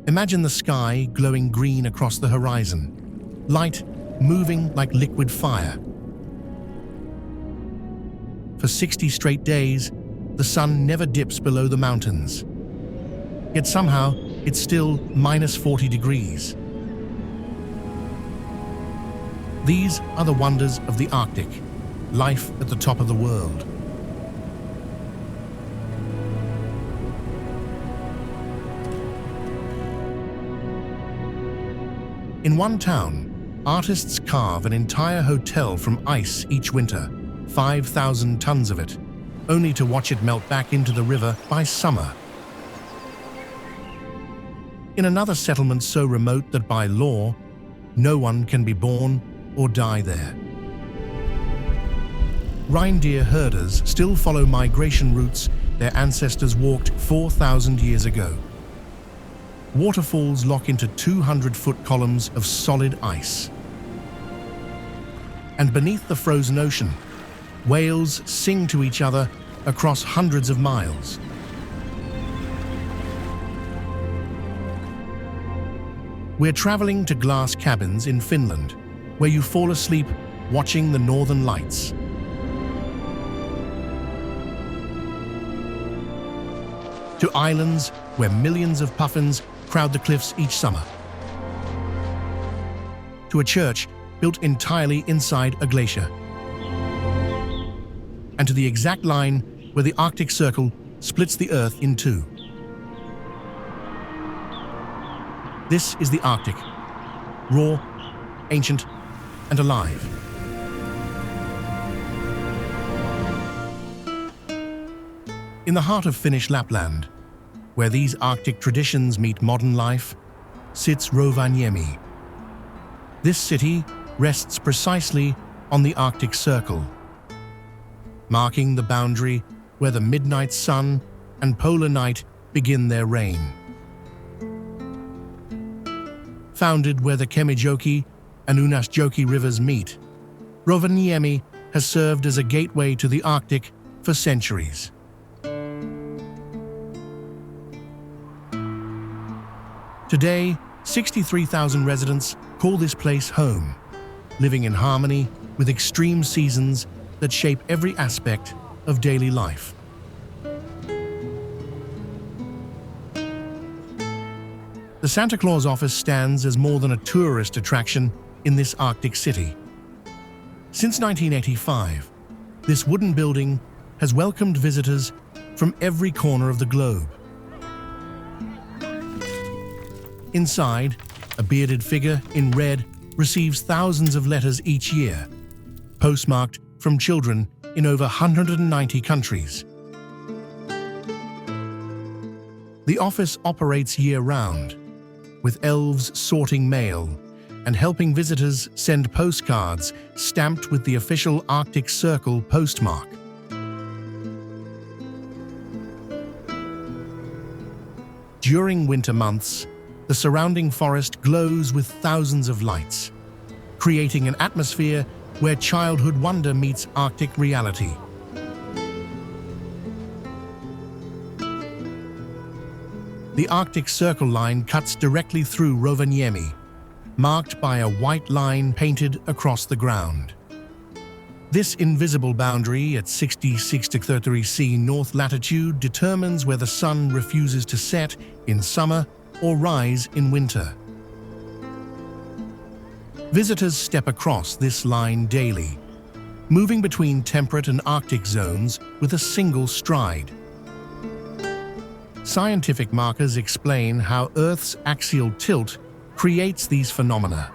Imagine the sky glowing green across the horizon, light moving like liquid fire. For 60 straight days, the sun never dips below the mountains. Yet somehow, it's still minus 40 degrees. These are the wonders of the Arctic, life at the top of the world. In one town, artists carve an entire hotel from ice each winter, 5,000 tons of it, only to watch it melt back into the river by summer. In another settlement so remote that by law, no one can be born or die there. Reindeer herders still follow migration routes their ancestors walked 4,000 years ago. Waterfalls lock into 200-foot columns of solid ice. And beneath the frozen ocean, whales sing to each other across hundreds of miles. We're traveling to glass cabins in Finland, where you fall asleep watching the northern lights. To islands where millions of puffins crowd the cliffs each summer. To a church built entirely inside a glacier. And to the exact line where the Arctic Circle splits the Earth in two. This is the Arctic, raw, ancient, and alive. In the heart of Finnish Lapland, where these Arctic traditions meet modern life, sits Rovaniemi. This city rests precisely on the Arctic Circle, marking the boundary where the midnight sun and polar night begin their reign. Founded where the Kemijoki and Uunasjoki rivers meet, Rovaniemi has served as a gateway to the Arctic for centuries. Today, 63,000 residents call this place home, living in harmony with extreme seasons that shape every aspect of daily life. The Santa Claus office stands as more than a tourist attraction in this Arctic city. Since 1985, this wooden building has welcomed visitors from every corner of the globe. Inside, a bearded figure in red receives thousands of letters each year, postmarked from children in over 190 countries. The office operates year-round, with elves sorting mail and helping visitors send postcards stamped with the official Arctic Circle postmark. During winter months, the surrounding forest glows with thousands of lights, creating an atmosphere where childhood wonder meets Arctic reality. The Arctic Circle line cuts directly through Rovaniemi, marked by a white line painted across the ground. This invisible boundary at 66°C north latitude determines where the sun refuses to set in summer or rise in winter. Visitors step across this line daily, moving between temperate and Arctic zones with a single stride. Scientific markers explain how Earth's axial tilt creates these phenomena,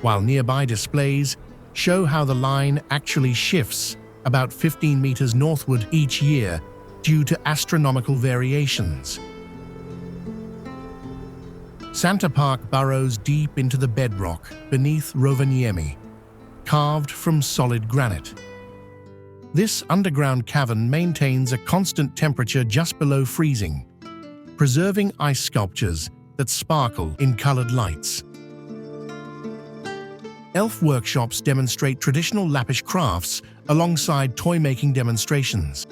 while nearby displays show how the line actually shifts about 15 meters northward each year due to astronomical variations. Santa Park burrows deep into the bedrock beneath Rovaniemi, carved from solid granite. This underground cavern maintains a constant temperature just below freezing, preserving ice sculptures that sparkle in colored lights. Elf workshops demonstrate traditional Lappish crafts alongside toy-making demonstrations.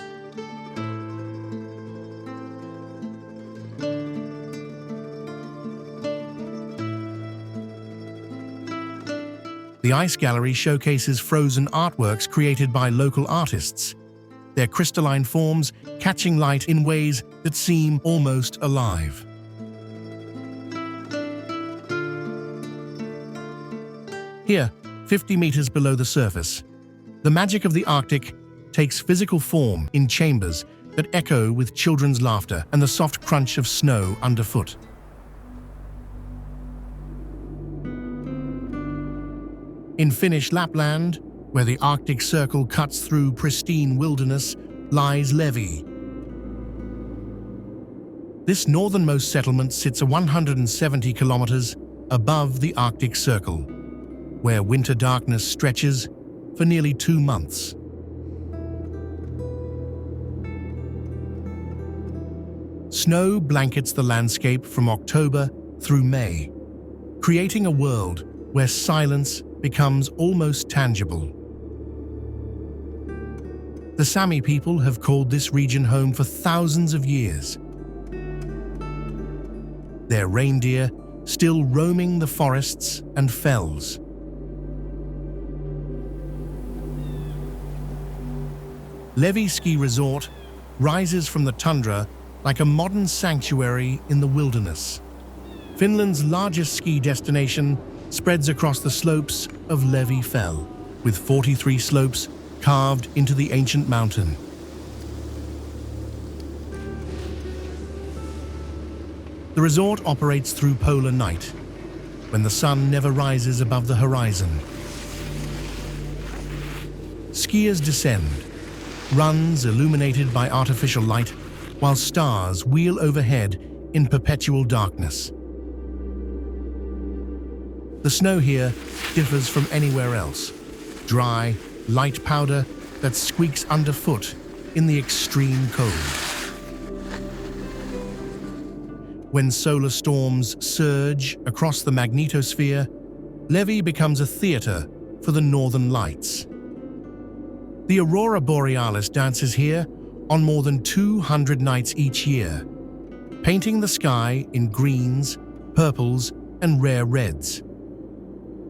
The Ice Gallery showcases frozen artworks created by local artists, their crystalline forms catching light in ways that seem almost alive. Here, 50 meters below the surface, the magic of the Arctic takes physical form in chambers that echo with children's laughter and the soft crunch of snow underfoot. In Finnish Lapland, where the Arctic Circle cuts through pristine wilderness, lies Levi. This northernmost settlement sits 170 kilometers above the Arctic Circle, where winter darkness stretches for nearly 2 months. Snow blankets the landscape from October through May, creating a world where silence becomes almost tangible. The Sami people have called this region home for thousands of years, their reindeer still roaming the forests and fells. Levi Ski Resort rises from the tundra like a modern sanctuary in the wilderness. Finland's largest ski destination spreads across the slopes of Levi Fell, with 43 slopes carved into the ancient mountain. The resort operates through polar night, when the sun never rises above the horizon. Skiers descend, runs illuminated by artificial light, while stars wheel overhead in perpetual darkness. The snow here differs from anywhere else. Dry, light powder that squeaks underfoot in the extreme cold. When solar storms surge across the magnetosphere, Levi becomes a theater for the northern lights. The aurora borealis dances here on more than 200 nights each year, painting the sky in greens, purples, and rare reds.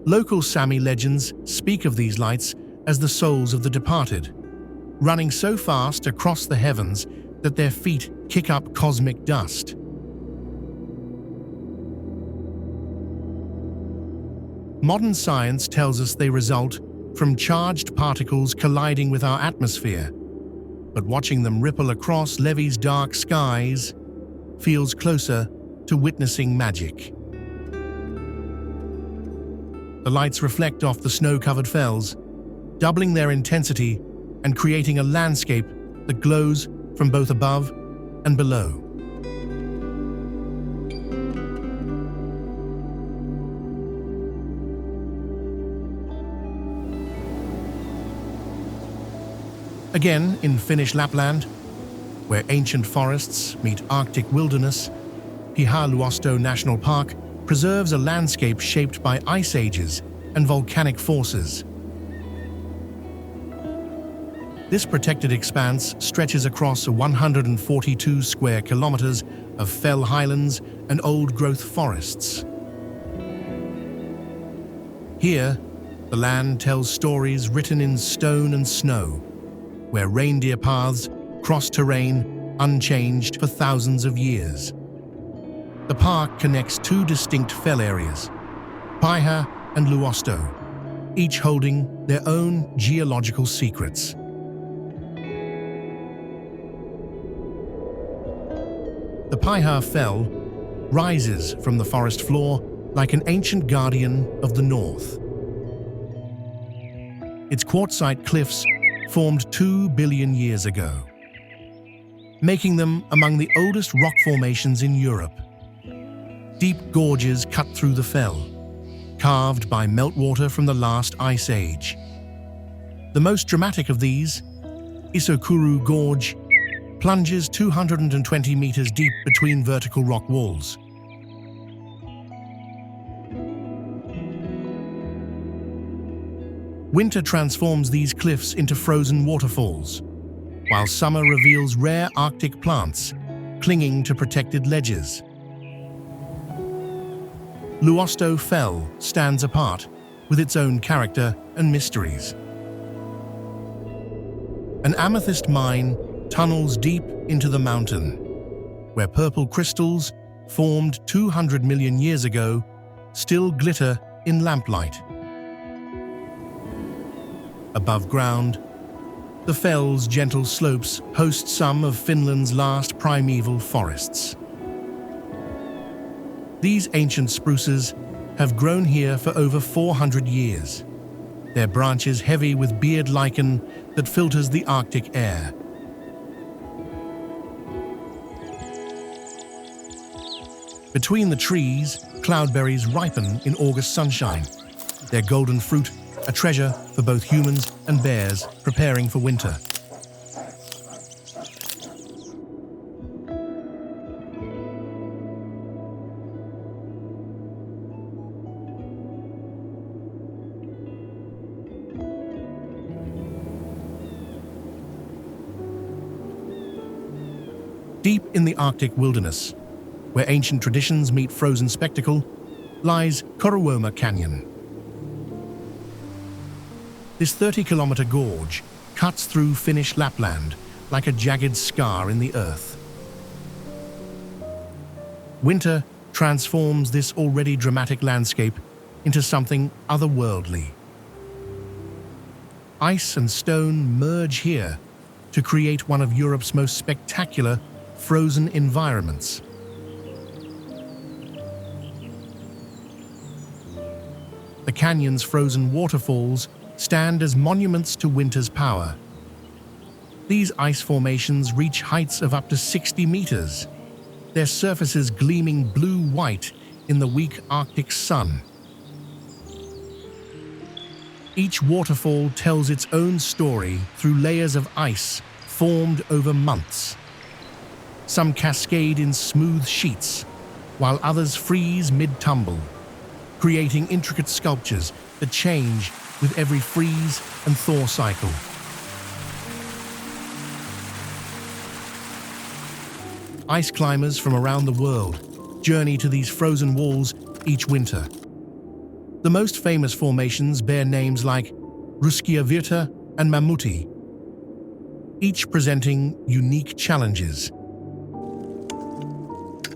Local Sami legends speak of these lights as the souls of the departed, running so fast across the heavens that their feet kick up cosmic dust. Modern science tells us they result from charged particles colliding with our atmosphere, but watching them ripple across Levi's dark skies feels closer to witnessing magic. The lights reflect off the snow-covered fells, doubling their intensity and creating a landscape that glows from both above and below. Again, in Finnish Lapland, where ancient forests meet Arctic wilderness, Pyhä-Luosto National Park preserves a landscape shaped by ice ages and volcanic forces. This protected expanse stretches across 142 square kilometers of fell highlands and old-growth forests. Here, the land tells stories written in stone and snow, where reindeer paths cross terrain unchanged for thousands of years. The park connects two distinct fell areas, Pyhä and Luosto, each holding their own geological secrets. The Pyhä Fell rises from the forest floor like an ancient guardian of the north. Its quartzite cliffs formed 2 billion years ago, making them among the oldest rock formations in Europe. Deep gorges cut through the fell, carved by meltwater from the last ice age. The most dramatic of these, Isokuru Gorge, plunges 220 meters deep between vertical rock walls. Winter transforms these cliffs into frozen waterfalls, while summer reveals rare Arctic plants clinging to protected ledges. Luosto Fell stands apart, with its own character and mysteries. An amethyst mine tunnels deep into the mountain, where purple crystals, formed 200 million years ago, still glitter in lamplight. Above ground, the fell's gentle slopes host some of Finland's last primeval forests. These ancient spruces have grown here for over 400 years, their branches heavy with beard lichen that filters the Arctic air. Between the trees, cloudberries ripen in August sunshine, their golden fruit a treasure for both humans and bears preparing for winter. Deep in the Arctic wilderness, where ancient traditions meet frozen spectacle, lies Korouoma Canyon. This 30-kilometer gorge cuts through Finnish Lapland like a jagged scar in the earth. Winter transforms this already dramatic landscape into something otherworldly. Ice and stone merge here to create one of Europe's most spectacular frozen environments. The canyon's frozen waterfalls stand as monuments to winter's power. These ice formations reach heights of up to 60 meters, their surfaces gleaming blue-white in the weak Arctic sun. Each waterfall tells its own story through layers of ice formed over months. Some cascade in smooth sheets, while others freeze mid-tumble, creating intricate sculptures that change with every freeze and thaw cycle. Ice climbers from around the world journey to these frozen walls each winter. The most famous formations bear names like Ruskiavirta and Mammuti, each presenting unique challenges.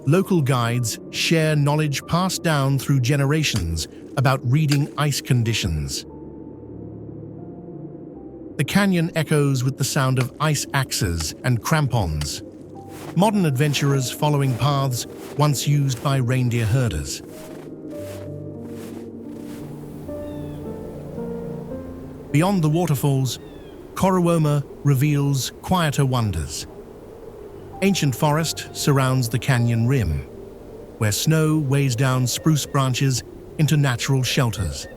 Local guides share knowledge passed down through generations about reading ice conditions. The canyon echoes with the sound of ice axes and crampons, modern adventurers following paths once used by reindeer herders. Beyond the waterfalls, Korouoma reveals quieter wonders. Ancient forest surrounds the canyon rim, where snow weighs down spruce branches into natural shelters.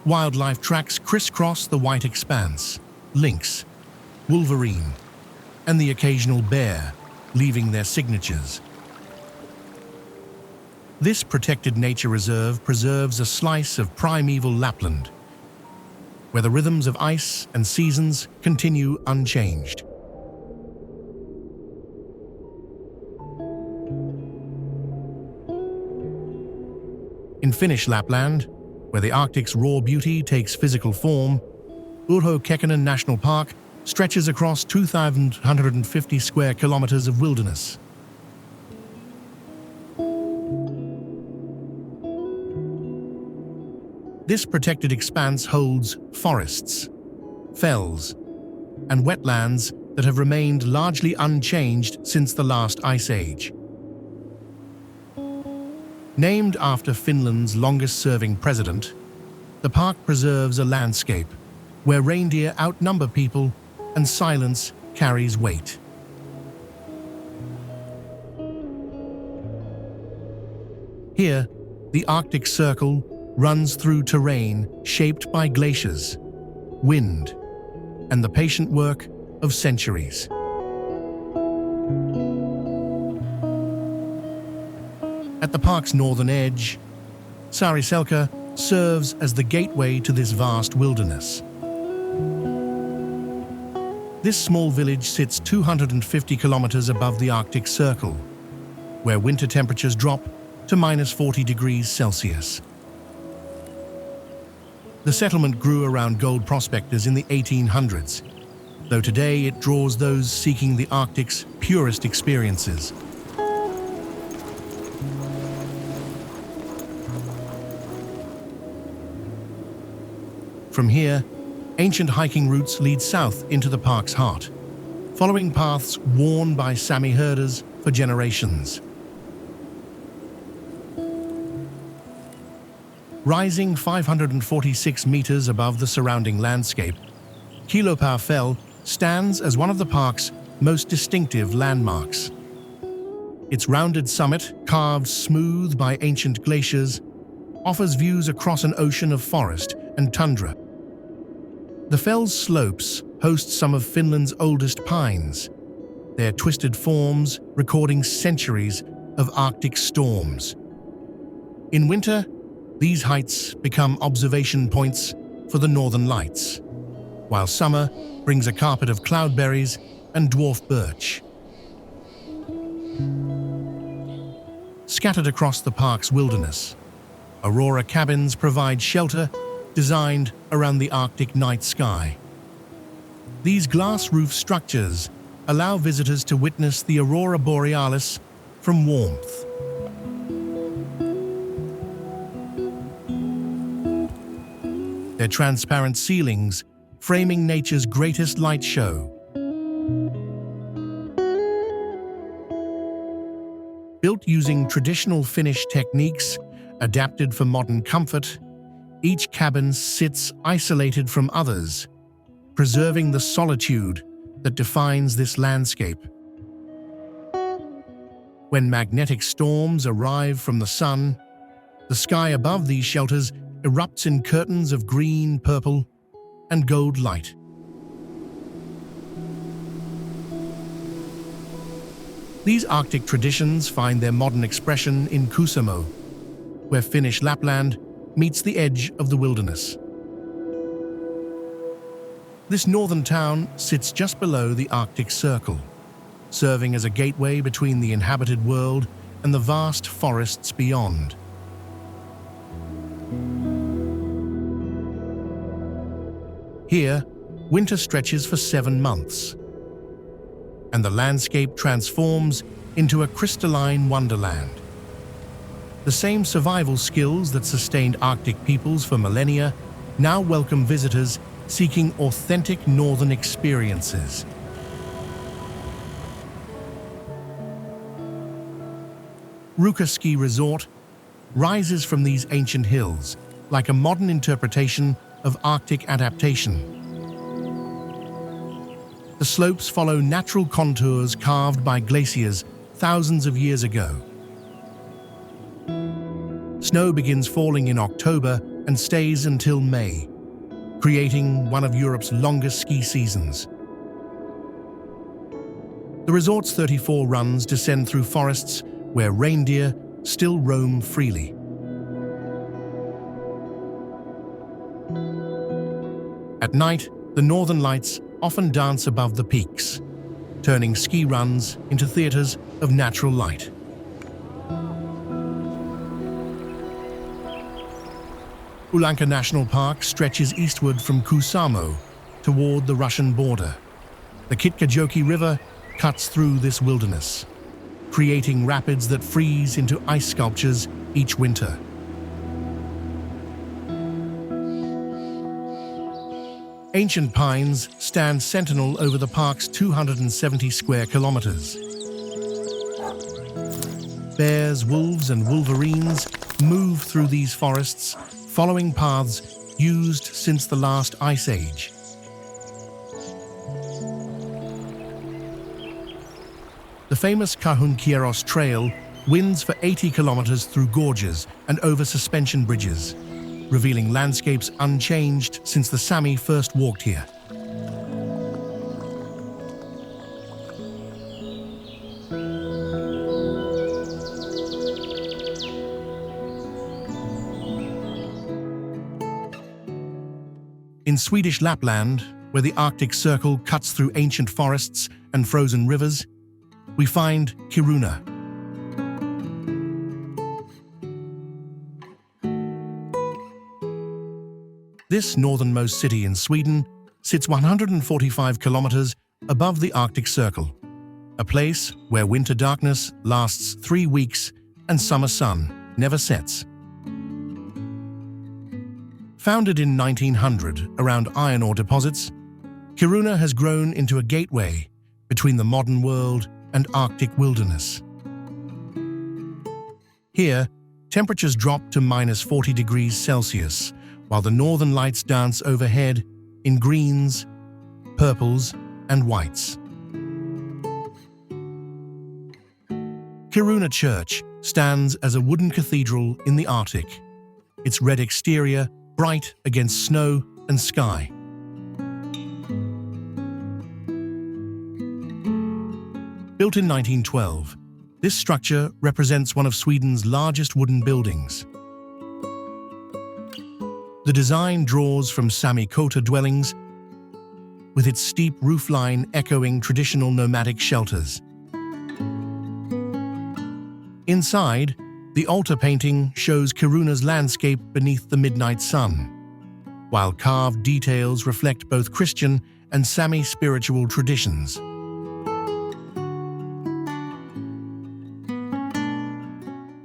Wildlife tracks crisscross the white expanse: lynx, wolverine, and the occasional bear, leaving their signatures. This protected nature reserve preserves a slice of primeval Lapland, where the rhythms of ice and seasons continue unchanged. In Finnish Lapland, where the Arctic's raw beauty takes physical form, Urho Kekkonen National Park stretches across 2,150 square kilometers of wilderness. This protected expanse holds forests, fells, and wetlands that have remained largely unchanged since the last ice age. Named after Finland's longest-serving president, the park preserves a landscape where reindeer outnumber people and silence carries weight. Here, the Arctic Circle runs through terrain shaped by glaciers, wind, and the patient work of centuries. At the park's northern edge, Saariselkä serves as the gateway to this vast wilderness. This small village sits 250 kilometers above the Arctic Circle, where winter temperatures drop to -40 degrees Celsius. The settlement grew around gold prospectors in the 1800s, though today it draws those seeking the Arctic's purest experiences. From here, ancient hiking routes lead south into the park's heart, following paths worn by Sami herders for generations. Rising 546 meters above the surrounding landscape, Kilopää Fell stands as one of the park's most distinctive landmarks. Its rounded summit, carved smooth by ancient glaciers, offers views across an ocean of forest and tundra. The fell's slopes host some of Finland's oldest pines, their twisted forms recording centuries of Arctic storms. In winter, these heights become observation points for the northern lights, while summer brings a carpet of cloudberries and dwarf birch. Scattered across the park's wilderness, aurora cabins provide shelter designed around the Arctic night sky. These glass-roof structures allow visitors to witness the aurora borealis from warmth. Their transparent ceilings framing nature's greatest light show. Built using traditional Finnish techniques adapted for modern comfort, each cabin sits isolated from others, preserving the solitude that defines this landscape. When magnetic storms arrive from the sun, the sky above these shelters erupts in curtains of green, purple, and gold light. These Arctic traditions find their modern expression in Kuusamo, where Finnish Lapland meets the edge of the wilderness. This northern town sits just below the Arctic Circle, serving as a gateway between the inhabited world and the vast forests beyond. Here, winter stretches for 7 months, and the landscape transforms into a crystalline wonderland. The same survival skills that sustained Arctic peoples for millennia now welcome visitors seeking authentic northern experiences. Ruka Ski Resort rises from these ancient hills like a modern interpretation of Arctic adaptation. The slopes follow natural contours carved by glaciers thousands of years ago. Snow begins falling in October and stays until May, creating one of Europe's longest ski seasons. The resort's 34 runs descend through forests where reindeer still roam freely. At night, the northern lights often dance above the peaks, turning ski runs into theaters of natural light. Ulanka National Park stretches eastward from Kuusamo toward the Russian border. The Kitkajoki River cuts through this wilderness, creating rapids that freeze into ice sculptures each winter. Ancient pines stand sentinel over the park's 270 square kilometers. Bears, wolves, and wolverines move through these forests, following paths used since the last ice age. The famous Kahun-Kieros Trail winds for 80 kilometers through gorges and over suspension bridges, revealing landscapes unchanged since the Sami first walked here. In Swedish Lapland, where the Arctic Circle cuts through ancient forests and frozen rivers, we find Kiruna. This northernmost city in Sweden sits 145 kilometers above the Arctic Circle, a place where winter darkness lasts 3 weeks and summer sun never sets. Founded in 1900 around iron ore deposits, Kiruna has grown into a gateway between the modern world and Arctic wilderness. Here, temperatures drop to -40 degrees Celsius, while the northern lights dance overhead in greens, purples, and whites. Kiruna Church stands as a wooden cathedral in the Arctic, its red exterior bright against snow and sky. Built in 1912, this structure represents one of Sweden's largest wooden buildings. The design draws from Sami Kota dwellings, with its steep roofline echoing traditional nomadic shelters. Inside, the altar painting shows Kiruna's landscape beneath the midnight sun, while carved details reflect both Christian and Sami spiritual traditions.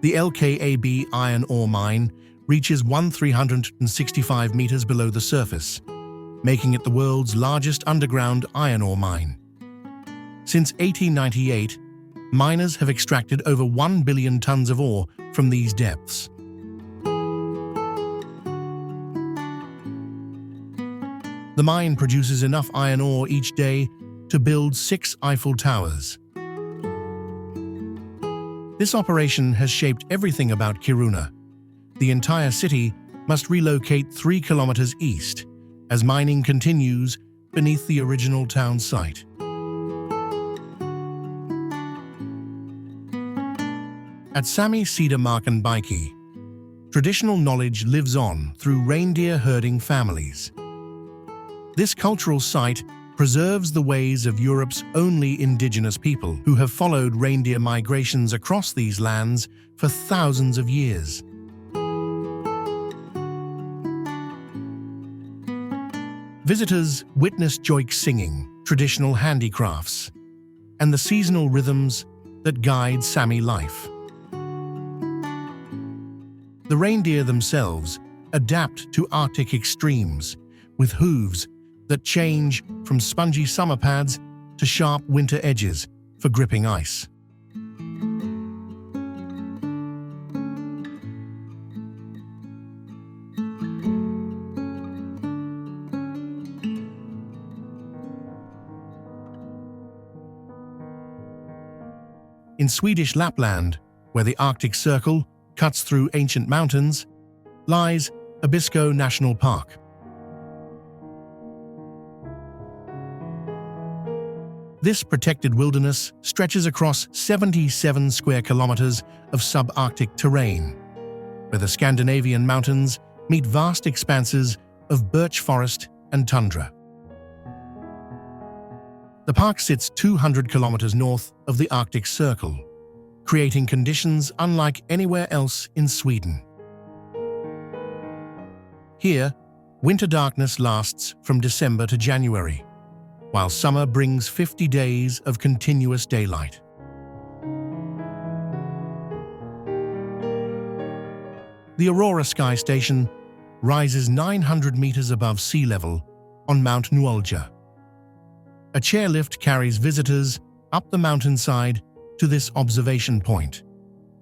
The LKAB iron ore mine reaches 1,365 meters below the surface, making it the world's largest underground iron ore mine. Since 1898, miners have extracted over 1 billion tons of ore from these depths. The mine produces enough iron ore each day to build 6 Eiffel Towers. This operation has shaped everything about Kiruna. The entire city must relocate 3 kilometers east as mining continues beneath the original town site. At Sami Sidamarken Baiki, traditional knowledge lives on through reindeer herding families. This cultural site preserves the ways of Europe's only indigenous people who have followed reindeer migrations across these lands for thousands of years. Visitors witness joik singing, traditional handicrafts, and the seasonal rhythms that guide Sami life. The reindeer themselves adapt to Arctic extremes, with hooves that change from spongy summer pads to sharp winter edges for gripping ice. In Swedish Lapland, where the Arctic Circle cuts through ancient mountains, lies Abisko National Park. This protected wilderness stretches across 77 square kilometers of subarctic terrain, where the Scandinavian mountains meet vast expanses of birch forest and tundra. The park sits 200 kilometers north of the Arctic Circle, creating conditions unlike anywhere else in Sweden. Here, winter darkness lasts from December to January, while summer brings 50 days of continuous daylight. The Aurora Sky Station rises 900 meters above sea level on Mount Nuolja. A chairlift carries visitors up the mountainside to this observation point,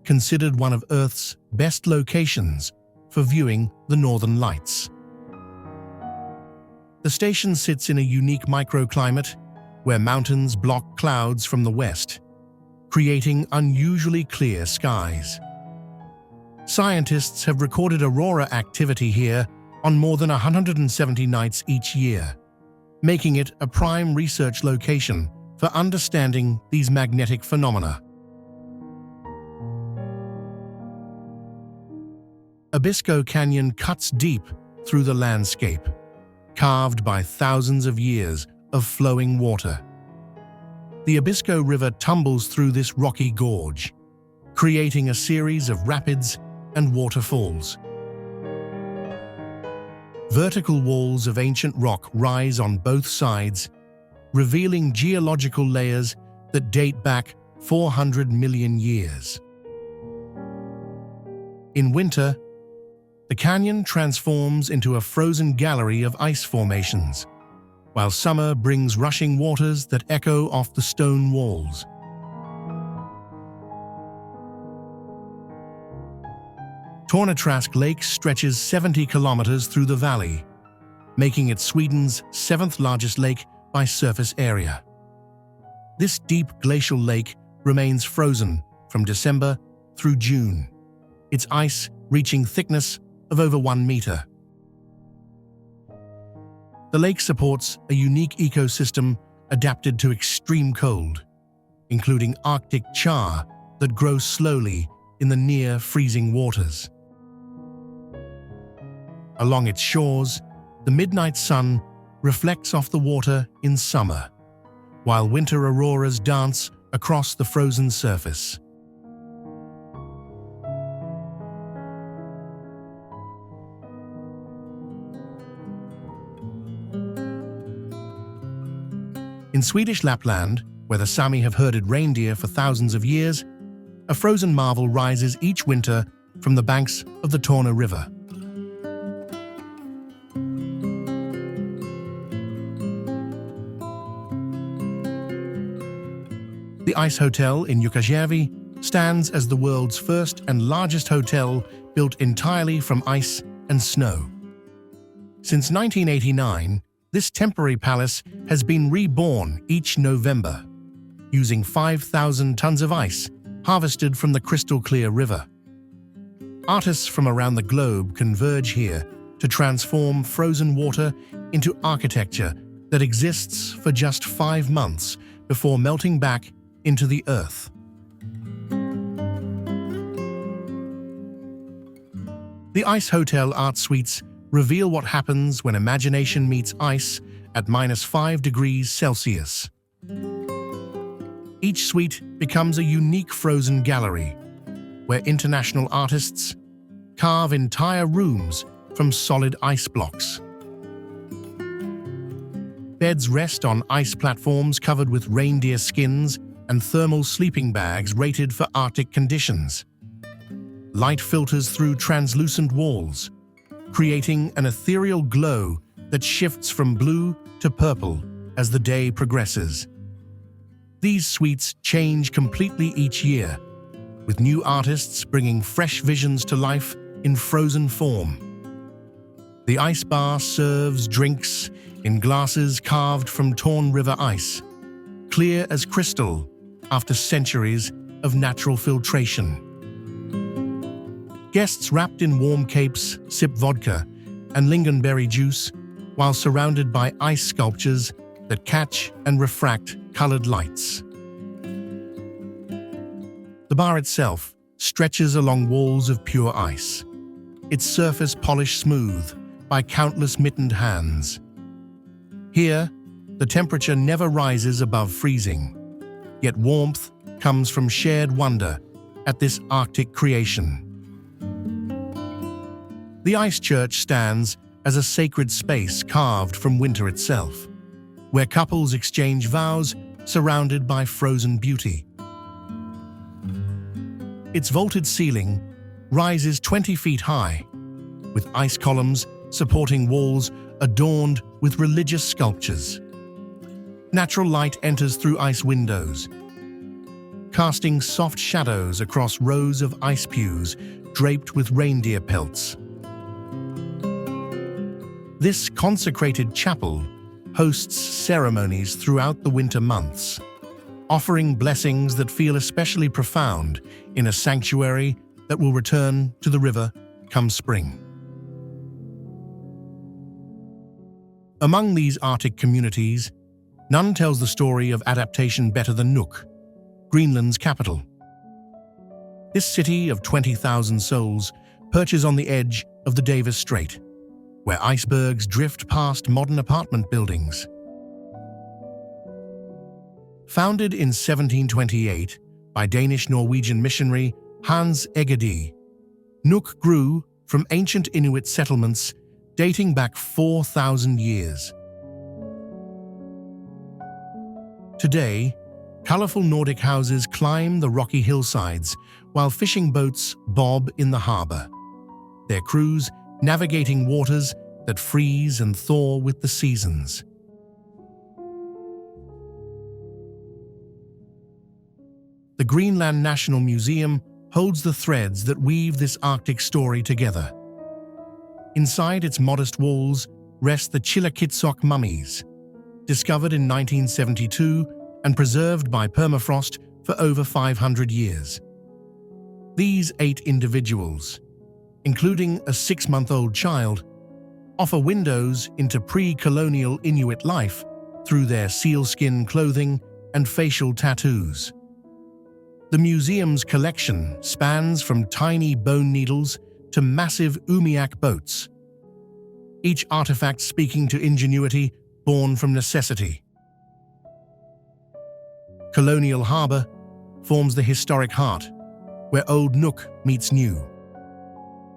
considered one of Earth's best locations for viewing the northern lights. The station sits in a unique microclimate where mountains block clouds from the west, creating unusually clear skies. Scientists have recorded aurora activity here on more than 170 nights each year, making it a prime research location for understanding these magnetic phenomena. Abisko Canyon cuts deep through the landscape, carved by thousands of years of flowing water. The Abisko River tumbles through this rocky gorge, creating a series of rapids and waterfalls. Vertical walls of ancient rock rise on both sides, revealing geological layers that date back 400 million years. In winter, the canyon transforms into a frozen gallery of ice formations, while summer brings rushing waters that echo off the stone walls. Tornatrask Lake stretches 70 kilometers through the valley, making it Sweden's seventh largest lake by surface area. This deep glacial lake remains frozen from December through June, its ice reaching thickness of over 1 meter. The lake supports a unique ecosystem adapted to extreme cold, including Arctic char that grows slowly in the near-freezing waters. Along its shores, the midnight sun reflects off the water in summer, while winter auroras dance across the frozen surface. In Swedish Lapland, where the Sami have herded reindeer for thousands of years, a frozen marvel rises each winter from the banks of the Torne River. The Ice Hotel in Jukkasjärvi stands as the world's first and largest hotel built entirely from ice and snow. Since 1989, this temporary palace has been reborn each November, using 5,000 tons of ice harvested from the crystal-clear river. Artists from around the globe converge here to transform frozen water into architecture that exists for just 5 months before melting back into the earth. The Ice Hotel Art Suites reveal what happens when imagination meets ice at -5 degrees Celsius. Each suite becomes a unique frozen gallery, where international artists carve entire rooms from solid ice blocks. Beds rest on ice platforms covered with reindeer skins and thermal sleeping bags rated for Arctic conditions. Light filters through translucent walls, creating an ethereal glow that shifts from blue to purple as the day progresses. These suites change completely each year, with new artists bringing fresh visions to life in frozen form. The ice bar serves drinks in glasses carved from Torne River ice, clear as crystal after centuries of natural filtration. Guests wrapped in warm capes sip vodka and lingonberry juice while surrounded by ice sculptures that catch and refract colored lights. The bar itself stretches along walls of pure ice, its surface polished smooth by countless mittened hands. Here, the temperature never rises above freezing, yet warmth comes from shared wonder at this Arctic creation. The Ice Church stands as a sacred space carved from winter itself, where couples exchange vows surrounded by frozen beauty. Its vaulted ceiling rises 20 feet high, with ice columns supporting walls adorned with religious sculptures. Natural light enters through ice windows, casting soft shadows across rows of ice pews draped with reindeer pelts. This consecrated chapel hosts ceremonies throughout the winter months, offering blessings that feel especially profound in a sanctuary that will return to the river come spring. Among these Arctic communities, none tells the story of adaptation better than Nuuk, Greenland's capital. This city of 20,000 souls perches on the edge of the Davis Strait, where icebergs drift past modern apartment buildings. Founded in 1728 by Danish-Norwegian missionary Hans Egede, Nuuk grew from ancient Inuit settlements dating back 4,000 years. Today, colorful Nordic houses climb the rocky hillsides while fishing boats bob in the harbor, their crews navigating waters that freeze and thaw with the seasons. The Greenland National Museum holds the threads that weave this Arctic story together. Inside its modest walls rest the Chilakitsok mummies, discovered in 1972 and preserved by permafrost for over 500 years. These 8 individuals, including a 6-month-old child, offer windows into pre-colonial Inuit life through their sealskin clothing and facial tattoos. The museum's collection spans from tiny bone needles to massive umiak boats, each artifact speaking to ingenuity born from necessity. Colonial Harbour forms the historic heart, where old Nuuk meets new.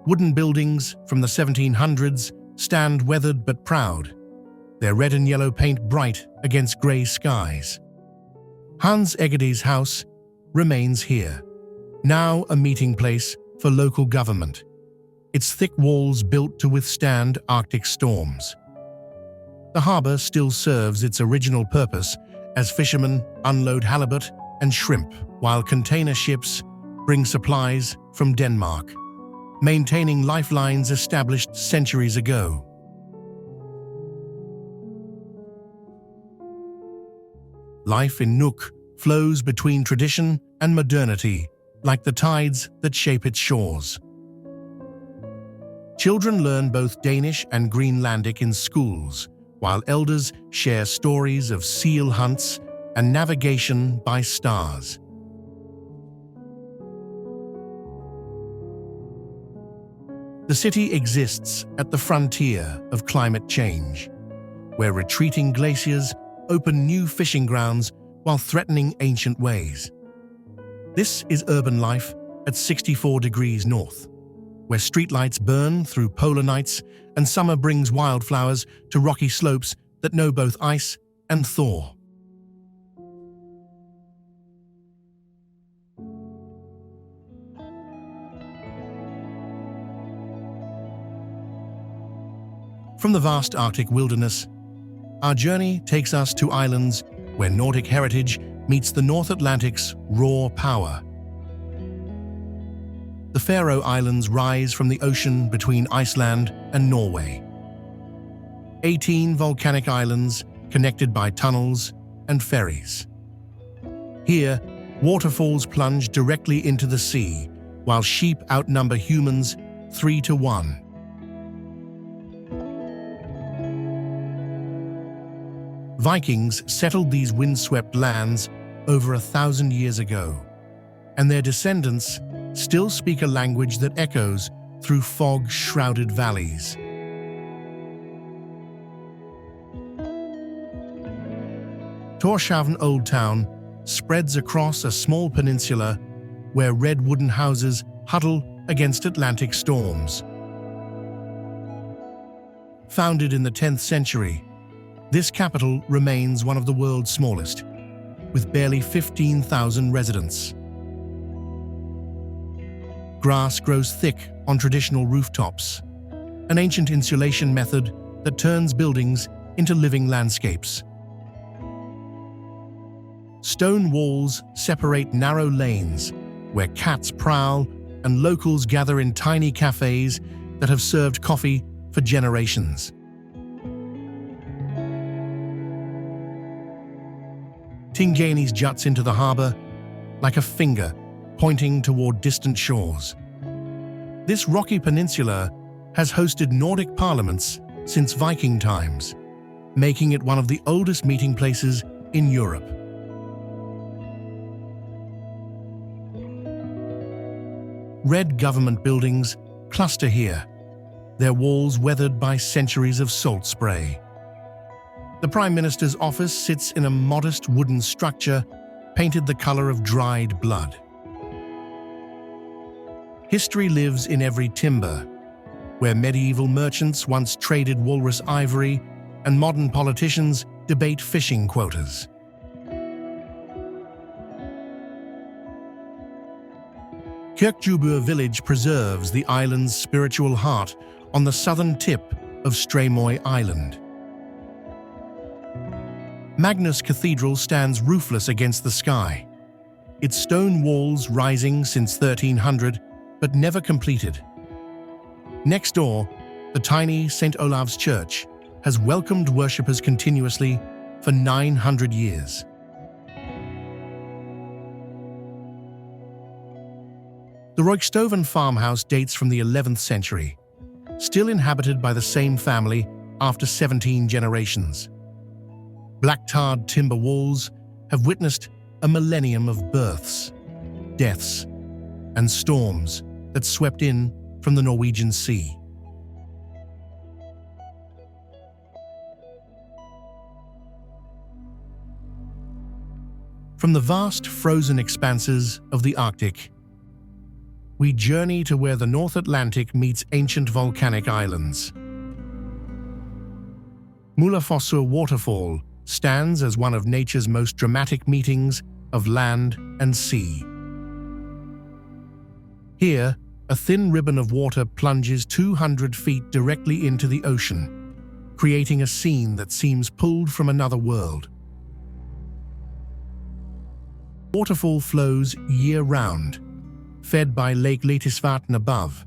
Wooden buildings from the 1700s stand weathered but proud, their red and yellow paint bright against grey skies. Hans Egede's house remains here, now a meeting place for local government, its thick walls built to withstand Arctic storms. The harbour still serves its original purpose as fishermen unload halibut and shrimp, while container ships bring supplies from Denmark, maintaining lifelines established centuries ago. Life in Nuuk flows between tradition and modernity, like the tides that shape its shores. Children learn both Danish and Greenlandic in schools, while elders share stories of seal hunts and navigation by stars. The city exists at the frontier of climate change, where retreating glaciers open new fishing grounds while threatening ancient ways. This is urban life at 64 degrees north, where streetlights burn through polar nights and summer brings wildflowers to rocky slopes that know both ice and thaw. From the vast Arctic wilderness, our journey takes us to islands where Nordic heritage meets the North Atlantic's raw power. The Faroe Islands rise from the ocean between Iceland and Norway. 18 volcanic islands connected by tunnels and ferries. Here, waterfalls plunge directly into the sea, while sheep outnumber humans 3-1. Vikings settled these windswept lands over 1,000 years ago, and their descendants still speak a language that echoes through fog-shrouded valleys. Tórshavn Old Town spreads across a small peninsula where red wooden houses huddle against Atlantic storms. Founded in the 10th century, this capital remains one of the world's smallest, with barely 15,000 residents. Grass grows thick on traditional rooftops, an ancient insulation method that turns buildings into living landscapes. Stone walls separate narrow lanes where cats prowl and locals gather in tiny cafes that have served coffee for generations. Tinganes juts into the harbour like a finger pointing toward distant shores. This rocky peninsula has hosted Nordic parliaments since Viking times, making it one of the oldest meeting places in Europe. Red government buildings cluster here, their walls weathered by centuries of salt spray. The Prime Minister's office sits in a modest wooden structure painted the color of dried blood. History lives in every timber, where medieval merchants once traded walrus ivory and modern politicians debate fishing quotas. Kekkonen village preserves the island's spiritual heart on the southern tip of Streymoy Island. Magnus Cathedral stands roofless against the sky, its stone walls rising since 1300 but never completed. Next door, the tiny St. Olav's Church has welcomed worshippers continuously for 900 years. The Roykstoven farmhouse dates from the 11th century, still inhabited by the same family after 17 generations. Black-tarred timber walls have witnessed a millennium of births, deaths, and storms that swept in from the Norwegian Sea. From the vast frozen expanses of the Arctic, we journey to where the North Atlantic meets ancient volcanic islands. Múlafossur Waterfall stands as one of nature's most dramatic meetings of land and sea. Here, a thin ribbon of water plunges 200 feet directly into the ocean, creating a scene that seems pulled from another world. Waterfall flows year-round, fed by Lake Letisvatn above,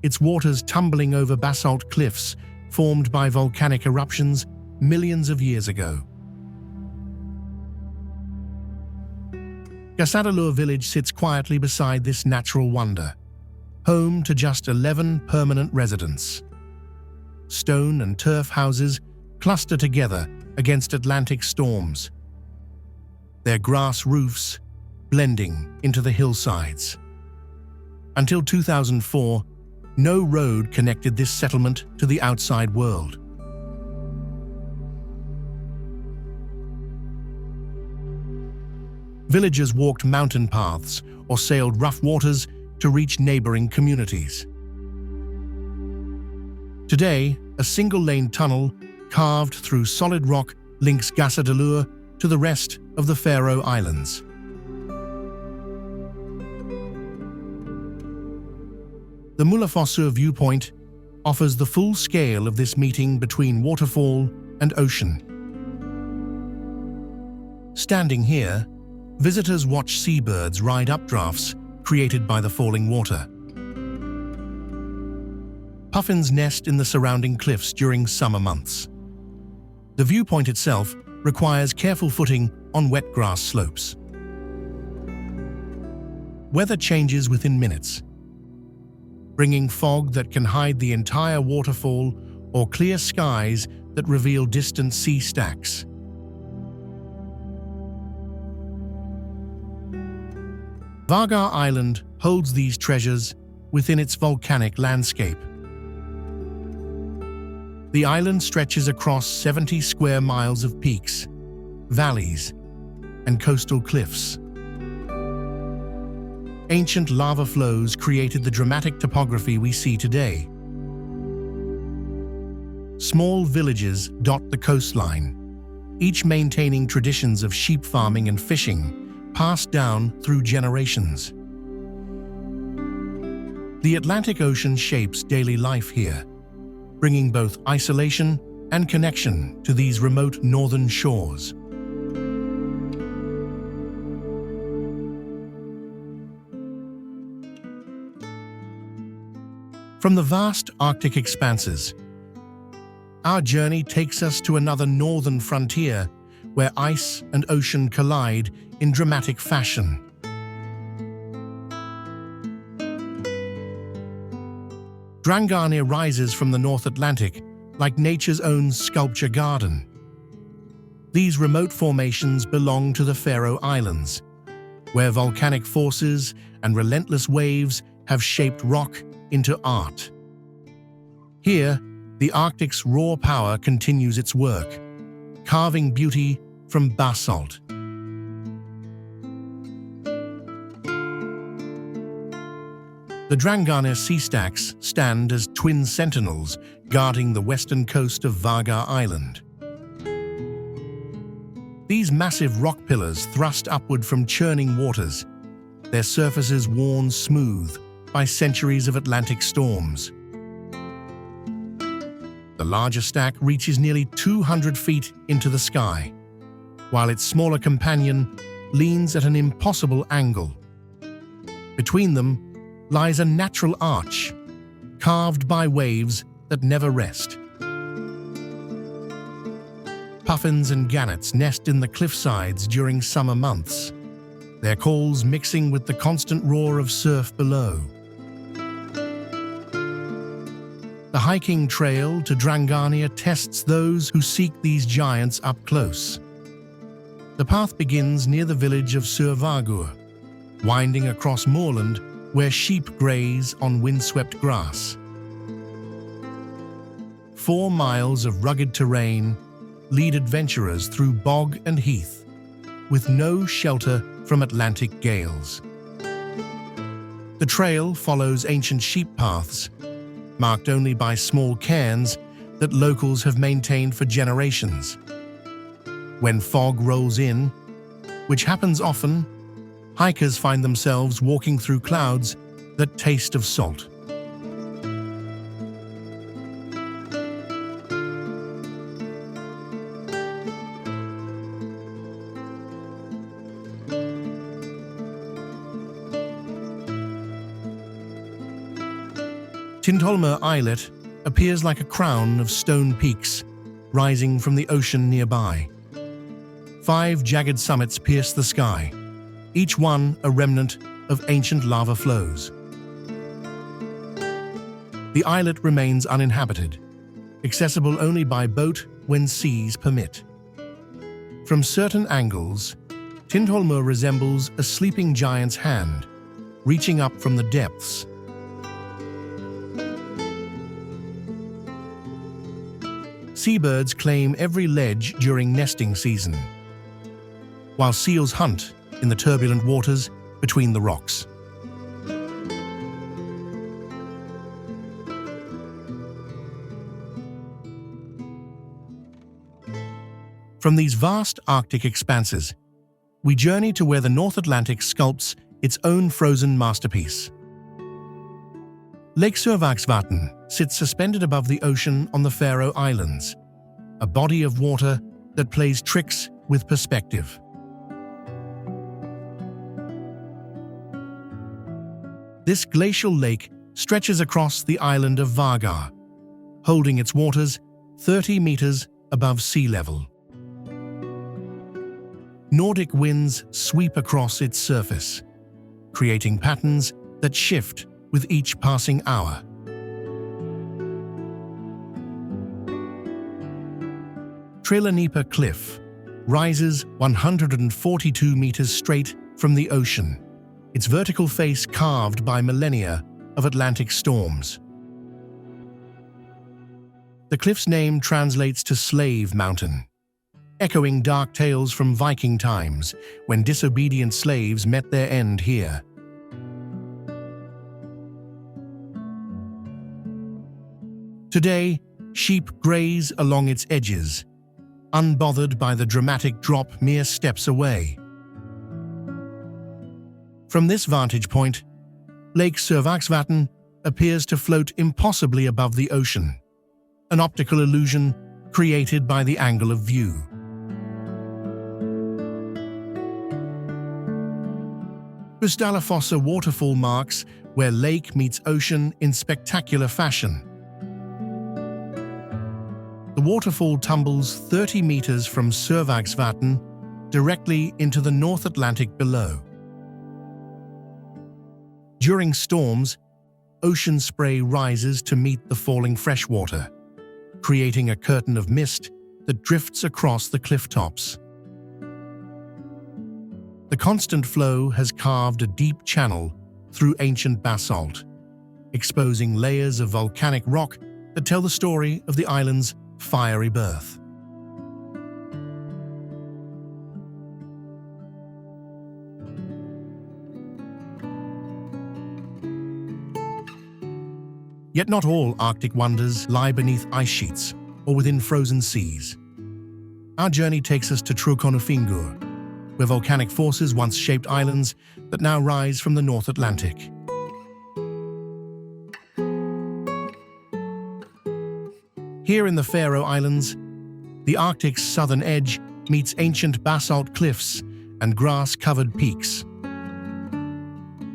its waters tumbling over basalt cliffs formed by volcanic eruptions millions of years ago. Gjógv village sits quietly beside this natural wonder, home to just 11 permanent residents. Stone and turf houses cluster together against Atlantic storms, their grass roofs blending into the hillsides. Until 2004, no road connected this settlement to the outside world. Villagers walked mountain paths or sailed rough waters to reach neighboring communities. Today, a single-lane tunnel carved through solid rock links Gjógv to the rest of the Faroe Islands. The Múlafossur viewpoint offers the full scale of this meeting between waterfall and ocean. Standing here, visitors watch seabirds ride updrafts created by the falling water. Puffins nest in the surrounding cliffs during summer months. The viewpoint itself requires careful footing on wet grass slopes. Weather changes within minutes, bringing fog that can hide the entire waterfall or clear skies that reveal distant sea stacks. Vágar Island holds these treasures within its volcanic landscape. The island stretches across 70 square miles of peaks, valleys, and coastal cliffs. Ancient lava flows created the dramatic topography we see today. Small villages dot the coastline, each maintaining traditions of sheep farming and fishing passed down through generations. The Atlantic Ocean shapes daily life here, bringing both isolation and connection to these remote northern shores. From the vast Arctic expanses, our journey takes us to another northern frontier where ice and ocean collide in dramatic fashion. Drangarnir rises from the North Atlantic like nature's own sculpture garden. These remote formations belong to the Faroe Islands, where volcanic forces and relentless waves have shaped rock into art. Here, the Arctic's raw power continues its work, carving beauty from basalt. The Drangarnir sea stacks stand as twin sentinels guarding the western coast of Faroe Island. These massive rock pillars thrust upward from churning waters, their surfaces worn smooth by centuries of Atlantic storms. The larger stack reaches nearly 200 feet into the sky, while its smaller companion leans at an impossible angle. Between them lies a natural arch, carved by waves that never rest. Puffins and gannets nest in the cliffsides during summer months, their calls mixing with the constant roar of surf below. The hiking trail to Drangarnir tests those who seek these giants up close. The path begins near the village of Sørvágsvatn, winding across moorland where sheep graze on windswept grass. 4 miles of rugged terrain lead adventurers through bog and heath, with no shelter from Atlantic gales. The trail follows ancient sheep paths, marked only by small cairns that locals have maintained for generations. When fog rolls in, which happens often, hikers find themselves walking through clouds that taste of salt. Tindhólmur Islet appears like a crown of stone peaks rising from the ocean nearby. 5 jagged summits pierce the sky, each one a remnant of ancient lava flows. The islet remains uninhabited, accessible only by boat when seas permit. From certain angles, Tindhólmur resembles a sleeping giant's hand, reaching up from the depths. Seabirds claim every ledge during nesting season, while seals hunt in the turbulent waters between the rocks. From these vast Arctic expanses, we journey to where the North Atlantic sculpts its own frozen masterpiece. Lake Sørvágsvatn sits suspended above the ocean on the Faroe Islands, a body of water that plays tricks with perspective. This glacial lake stretches across the island of Vágar, holding its waters 30 meters above sea level. Nordic winds sweep across its surface, creating patterns that shift with each passing hour. Tröllkonufingur Cliff rises 142 meters straight from the ocean, its vertical face carved by millennia of Atlantic storms. The cliff's name translates to Slave Mountain, echoing dark tales from Viking times when disobedient slaves met their end here. Today, sheep graze along its edges, unbothered by the dramatic drop mere steps away. From this vantage point, Lake Sørvágsvatn appears to float impossibly above the ocean, an optical illusion created by the angle of view. Múlafossur waterfall marks where lake meets ocean in spectacular fashion. The waterfall tumbles 30 meters from Sørvágsvatn directly into the North Atlantic below. During storms, ocean spray rises to meet the falling freshwater, creating a curtain of mist that drifts across the cliff tops. The constant flow has carved a deep channel through ancient basalt, exposing layers of volcanic rock that tell the story of the island's fiery birth. Yet not all Arctic wonders lie beneath ice sheets or within frozen seas. Our journey takes us to Trøllkonufingur, where volcanic forces once shaped islands that now rise from the North Atlantic. Here in the Faroe Islands, the Arctic's southern edge meets ancient basalt cliffs and grass-covered peaks.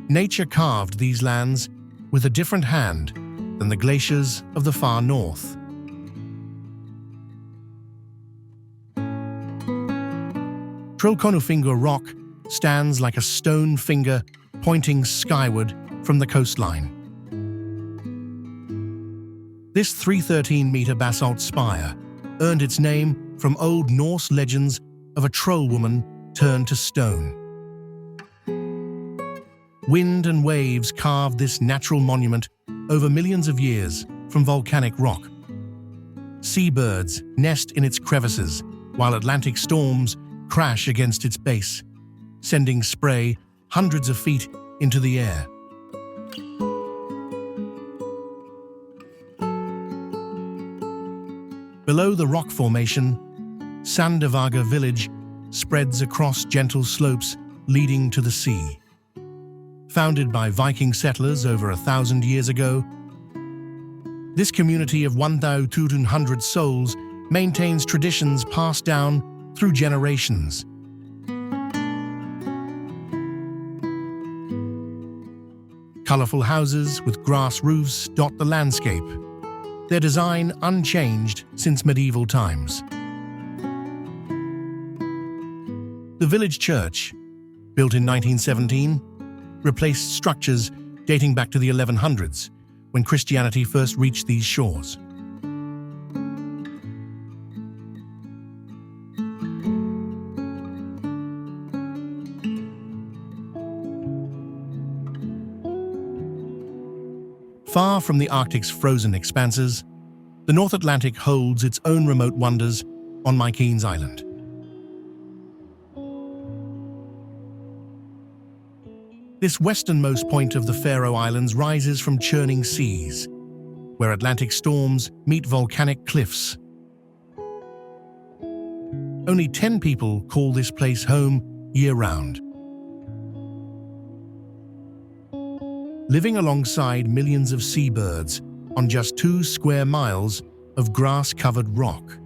Nature carved these lands with a different hand than the glaciers of the far north. Trøllkonufingur rock stands like a stone finger pointing skyward from the coastline. This 313-meter basalt spire earned its name from Old Norse legends of a troll woman turned to stone. Wind and waves carved this natural monument over millions of years from volcanic rock. Seabirds nest in its crevices, while Atlantic storms crash against its base, sending spray hundreds of feet into the air. Below the rock formation, Santa Claus Village spreads across gentle slopes leading to the sea. Founded by Viking settlers over 1,000 years ago, this community of 1,200 souls maintains traditions passed down through generations. Colorful houses with grass roofs dot the landscape, their design unchanged since medieval times. The village church, built in 1917, replaced structures dating back to the 1100s, when Christianity first reached these shores. Far from the Arctic's frozen expanses, the North Atlantic holds its own remote wonders on Mykines Island. This westernmost point of the Faroe Islands rises from churning seas, where Atlantic storms meet volcanic cliffs. Only 10 people call this place home year-round. Living alongside millions of seabirds on just 2 square miles of grass-covered rock.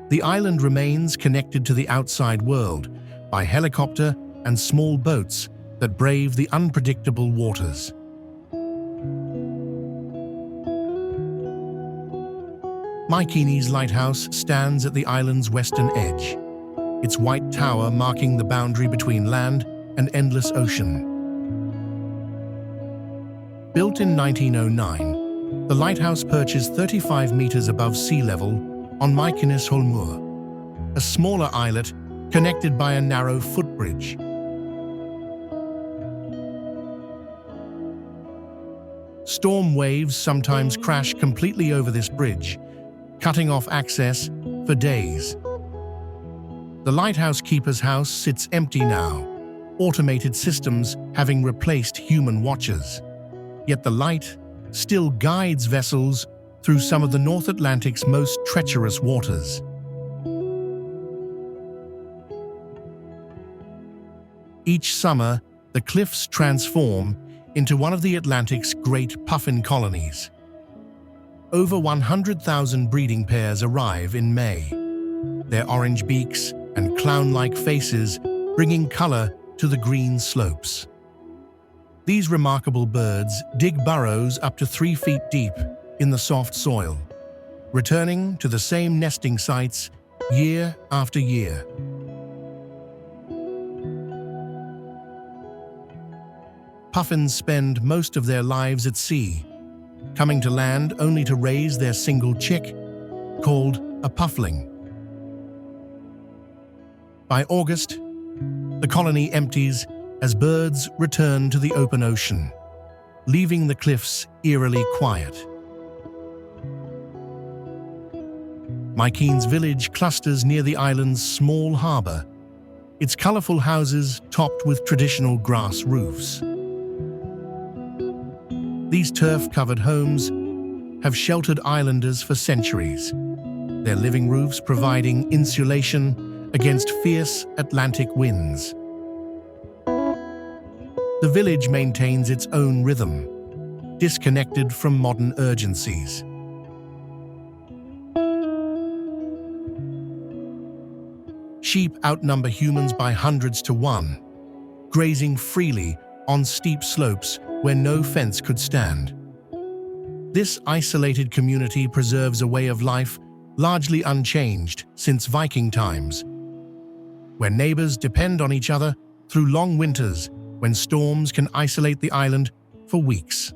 The island remains connected to the outside world by helicopter and small boats that brave the unpredictable waters. Mykines Lighthouse stands at the island's western edge, its white tower marking the boundary between land and endless ocean. Built in 1909, the lighthouse perches 35 meters above sea level on Mykines Holmur, a smaller islet connected by a narrow footbridge. Storm waves sometimes crash completely over this bridge, cutting off access for days. The lighthouse keeper's house sits empty now, automated systems having replaced human watchers. Yet the light still guides vessels through some of the North Atlantic's most treacherous waters. Each summer, the cliffs transform into one of the Atlantic's great puffin colonies. Over 100,000 breeding pairs arrive in May, their orange beaks and clown-like faces bringing color to the green slopes. These remarkable birds dig burrows up to 3 feet deep in the soft soil, returning to the same nesting sites year after year. Puffins spend most of their lives at sea, coming to land only to raise their single chick, called a puffling. By August, the colony empties as birds return to the open ocean. leaving the cliffs eerily quiet. Mykines village clusters near the island's small harbour, its colourful houses topped with traditional grass roofs. These turf-covered homes have sheltered islanders for centuries, their living roofs providing insulation against fierce Atlantic winds. The village maintains its own rhythm, disconnected from modern urgencies. Sheep outnumber humans by hundreds to one, grazing freely on steep slopes where no fence could stand. This isolated community preserves a way of life largely unchanged since Viking times, where neighbors depend on each other through long winters when storms can isolate the island for weeks.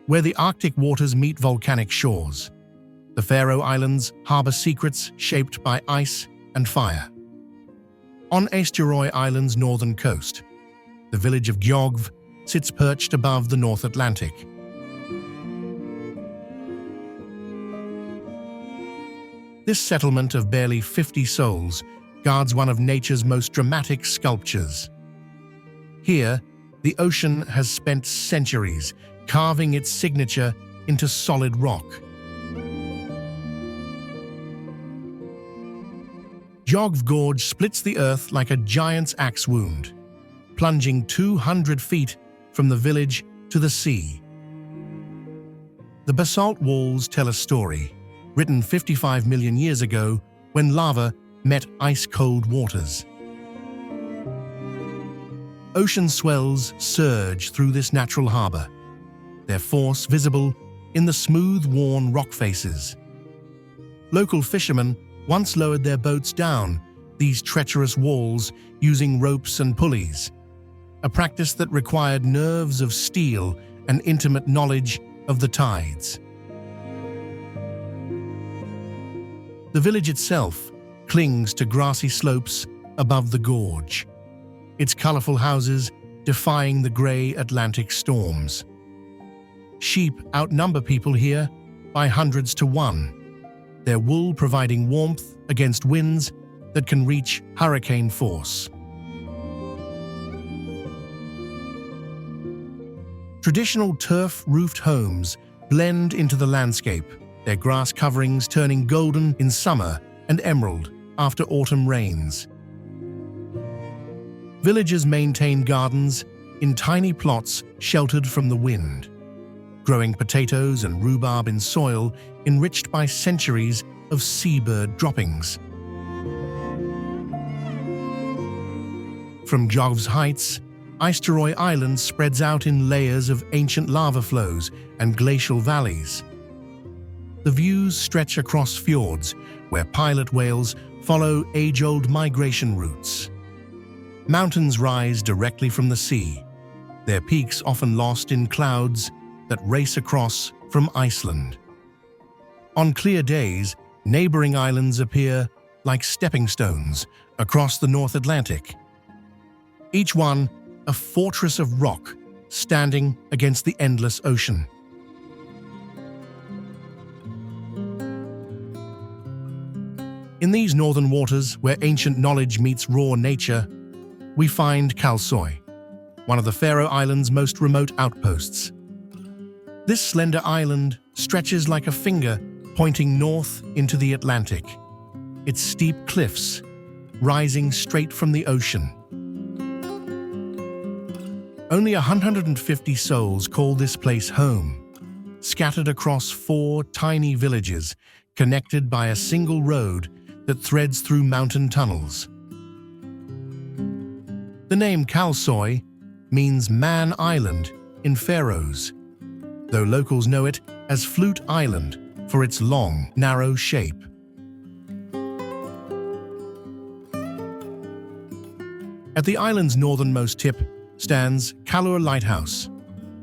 Where the Arctic waters meet volcanic shores, the Faroe Islands harbor secrets shaped by ice and fire. On Eysturoy Island's northern coast, the village of Gjógv sits perched above the North Atlantic. This settlement of barely 50 souls guards one of nature's most dramatic sculptures. Here, the ocean has spent centuries carving its signature into solid rock. Gjógv Gorge splits the earth like a giant's axe wound, plunging 200 feet from the village to the sea. The basalt walls tell a story, written 55 million years ago when lava met ice-cold waters. Ocean swells surge through this natural harbor, their force visible in the smooth, worn rock faces. Local fishermen once lowered their boats down these treacherous walls using ropes and pulleys, a practice that required nerves of steel and intimate knowledge of the tides. The village itself clings to grassy slopes above the gorge, its colorful houses defying the gray Atlantic storms. Sheep outnumber people here by hundreds to one, their wool providing warmth against winds that can reach hurricane force. Traditional turf-roofed homes blend into the landscape, their grass coverings turning golden in summer and emerald after autumn rains. Villagers maintain gardens in tiny plots sheltered from the wind, growing potatoes and rhubarb in soil enriched by centuries of seabird droppings. From Gjógv's heights, Eysturoy Island spreads out in layers of ancient lava flows and glacial valleys. The views stretch across fjords, where pilot whales follow age-old migration routes. Mountains rise directly from the sea, their peaks often lost in clouds that race across from Iceland. On clear days, neighboring islands appear like stepping stones across the North Atlantic, each one a fortress of rock standing against the endless ocean. In these northern waters, where ancient knowledge meets raw nature, we find Kalsoy, one of the Faroe Islands' most remote outposts. This slender island stretches like a finger pointing north into the Atlantic, its steep cliffs rising straight from the ocean. Only 150 souls call this place home, scattered across 4 tiny villages connected by a single road that threads through mountain tunnels. The name Kalsoy means Man Island in Faroes, though locals know it as Flute Island for its long, narrow shape. At the island's northernmost tip stands Kalur Lighthouse,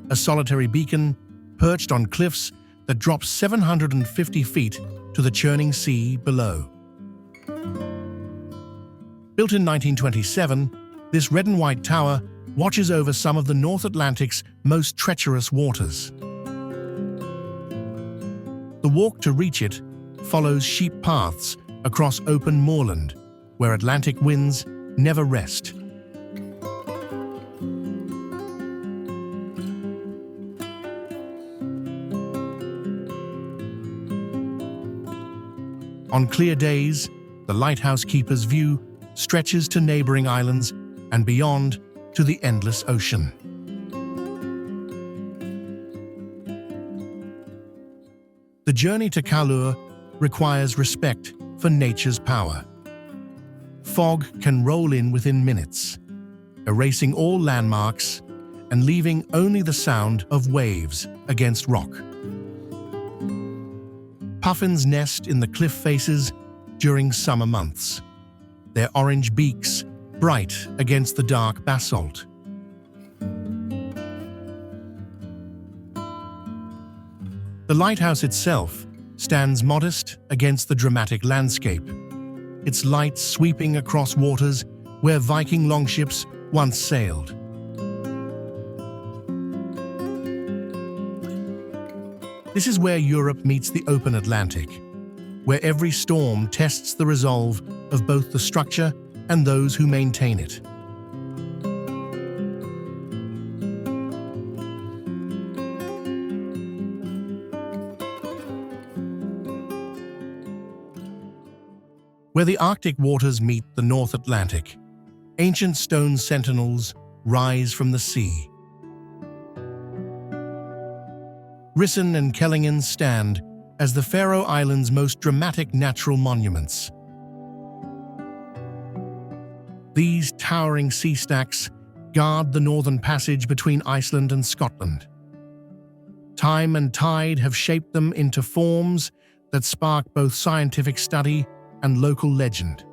a solitary beacon perched on cliffs that drop 750 feet to the churning sea below. Built in 1927, this red and white tower watches over some of the North Atlantic's most treacherous waters. The walk to reach it follows sheep paths across open moorland, where Atlantic winds never rest. On clear days, the lighthouse keeper's view stretches to neighboring islands and beyond to the endless ocean. The journey to Kalsoy requires respect for nature's power. Fog can roll in within minutes, erasing all landmarks and leaving only the sound of waves against rock. Puffins nest in the cliff faces during summer months, their orange beaks bright against the dark basalt. The lighthouse itself stands modest against the dramatic landscape, its lights sweeping across waters where Viking longships once sailed. This is where Europe meets the open Atlantic, where every storm tests the resolve of both the structure and those who maintain it. Where the Arctic waters meet the North Atlantic, ancient stone sentinels rise from the sea. Risin and Kellingin stand as the Faroe Islands' most dramatic natural monuments. These towering sea stacks guard the northern passage between Iceland and Scotland. Time and tide have shaped them into forms that spark both scientific study and local legend.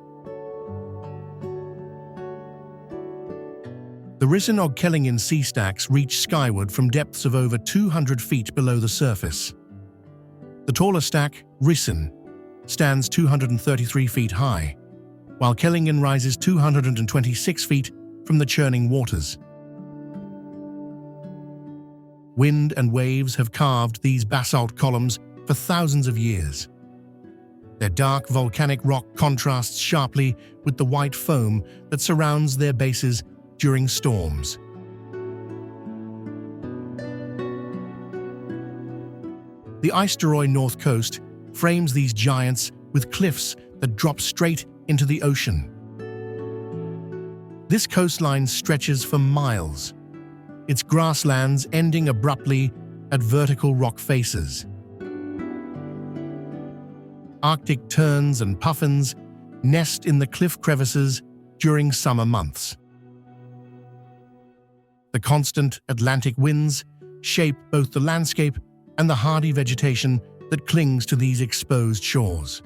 The Risin og Kellingin sea stacks reach skyward from depths of over 200 feet below the surface. The taller stack, Risin, stands 233 feet high, while Kellingin rises 226 feet from the churning waters. Wind and waves have carved these basalt columns for thousands of years. Their dark volcanic rock contrasts sharply with the white foam that surrounds their bases during storms. The Eysturoy north coast frames these giants with cliffs that drop straight into the ocean. This coastline stretches for miles, its grasslands ending abruptly at vertical rock faces. Arctic terns and puffins nest in the cliff crevices during summer months. The constant Atlantic winds shape both the landscape and the hardy vegetation that clings to these exposed shores.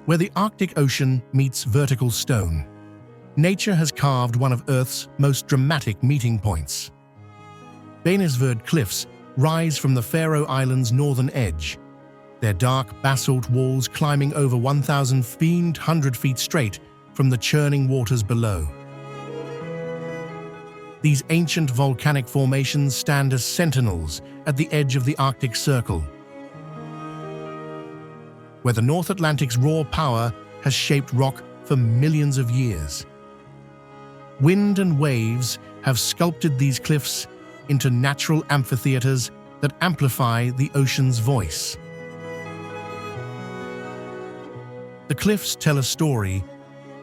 Where the Arctic Ocean meets vertical stone, nature has carved one of Earth's most dramatic meeting points. Beinisvørd cliffs rise from the Faroe Islands' northern edge, their dark basalt walls climbing over 1,500 feet straight from the churning waters below. These ancient volcanic formations stand as sentinels at the edge of the Arctic Circle, where the North Atlantic's raw power has shaped rock for millions of years. Wind and waves have sculpted these cliffs into natural amphitheaters that amplify the ocean's voice. The cliffs tell a story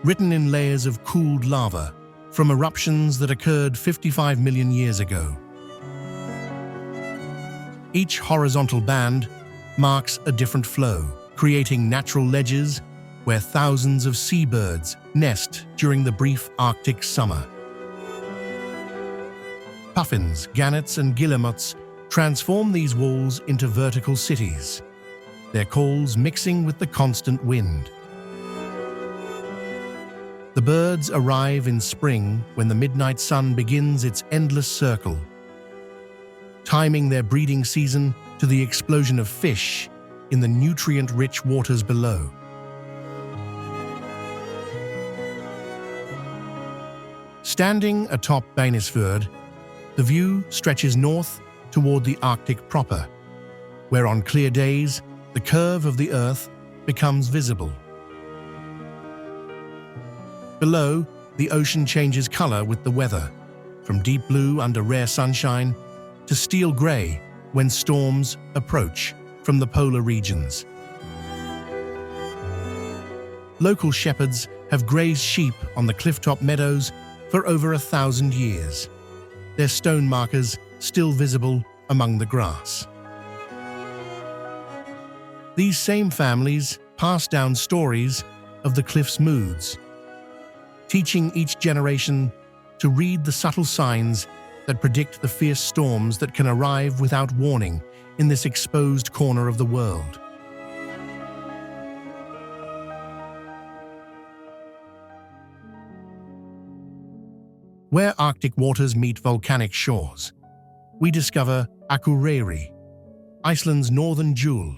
written in layers of cooled lava from eruptions that occurred 55 million years ago. Each horizontal band marks a different flow, creating natural ledges where thousands of seabirds nest during the brief Arctic summer. Puffins, gannets, and guillemots transform these walls into vertical cities, their calls mixing with the constant wind. The birds arrive in spring when the midnight sun begins its endless circle, timing their breeding season to the explosion of fish in the nutrient-rich waters below. Standing atop Beinisfjord, the view stretches north toward the Arctic proper, where on clear days, the curve of the Earth becomes visible. Below, the ocean changes color with the weather, from deep blue under rare sunshine to steel gray when storms approach from the polar regions. Local shepherds have grazed sheep on the clifftop meadows for over 1,000 years, their stone markers still visible among the grass. These same families pass down stories of the cliff's moods, teaching each generation to read the subtle signs that predict the fierce storms that can arrive without warning in this exposed corner of the world. Where Arctic waters meet volcanic shores, we discover Akureyri, Iceland's northern jewel.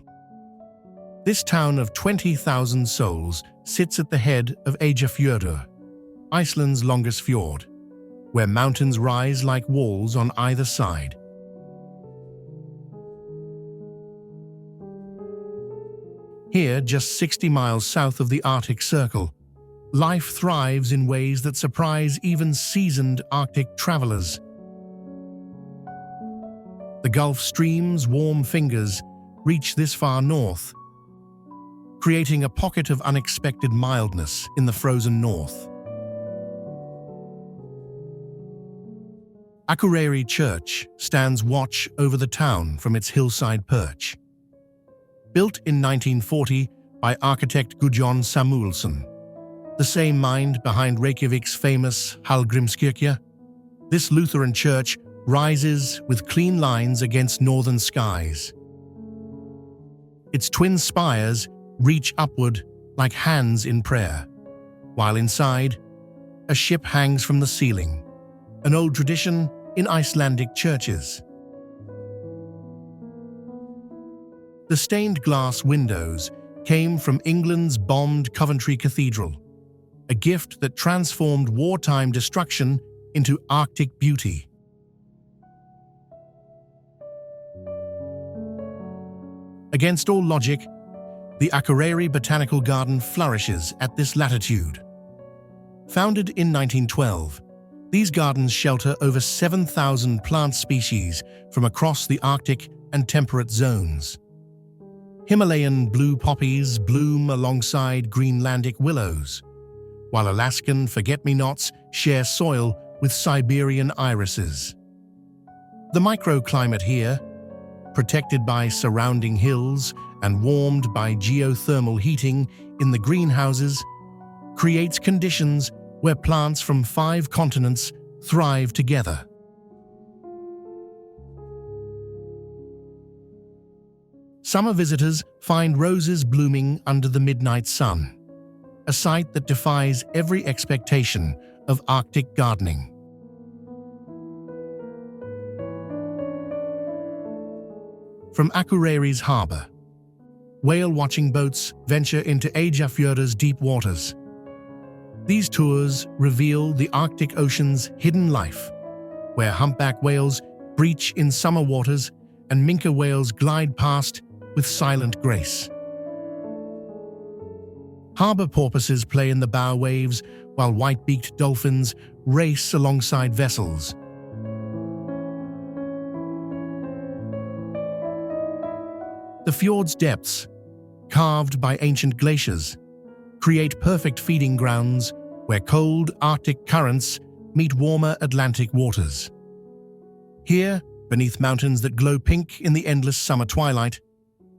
This town of 20,000 souls sits at the head of Eyjafjörður, Iceland's longest fjord, where mountains rise like walls on either side. Here, just 60 miles south of the Arctic Circle, life thrives in ways that surprise even seasoned Arctic travelers. The Gulf Stream's warm fingers reach this far north, creating a pocket of unexpected mildness in the frozen north. Akureyri Church stands watch over the town from its hillside perch. Built in 1940 by architect Guðjón Samúelsson, the same mind behind Reykjavik's famous Hallgrímskirkja, this Lutheran church rises with clean lines against northern skies. Its twin spires reach upward like hands in prayer, while inside, a ship hangs from the ceiling, an old tradition in Icelandic churches. The stained glass windows came from England's bombed Coventry Cathedral, a gift that transformed wartime destruction into Arctic beauty. Against all logic, the Akureyri Botanical Garden flourishes at this latitude. Founded in 1912, these gardens shelter over 7,000 plant species from across the Arctic and temperate zones. Himalayan blue poppies bloom alongside Greenlandic willows, while Alaskan forget-me-nots share soil with Siberian irises. The microclimate here, protected by surrounding hills and warmed by geothermal heating in the greenhouses, creates conditions where plants from 5 continents thrive together. Summer visitors find roses blooming under the midnight sun, a sight that defies every expectation of Arctic gardening. From Akureyri's harbor, whale-watching boats venture into Eyjafjörður's deep waters. These tours reveal the Arctic Ocean's hidden life, where humpback whales breach in summer waters and minke whales glide past with silent grace. Harbor porpoises play in the bow waves while white-beaked dolphins race alongside vessels. The fjord's depths, carved by ancient glaciers, create perfect feeding grounds where cold Arctic currents meet warmer Atlantic waters. Here, beneath mountains that glow pink in the endless summer twilight,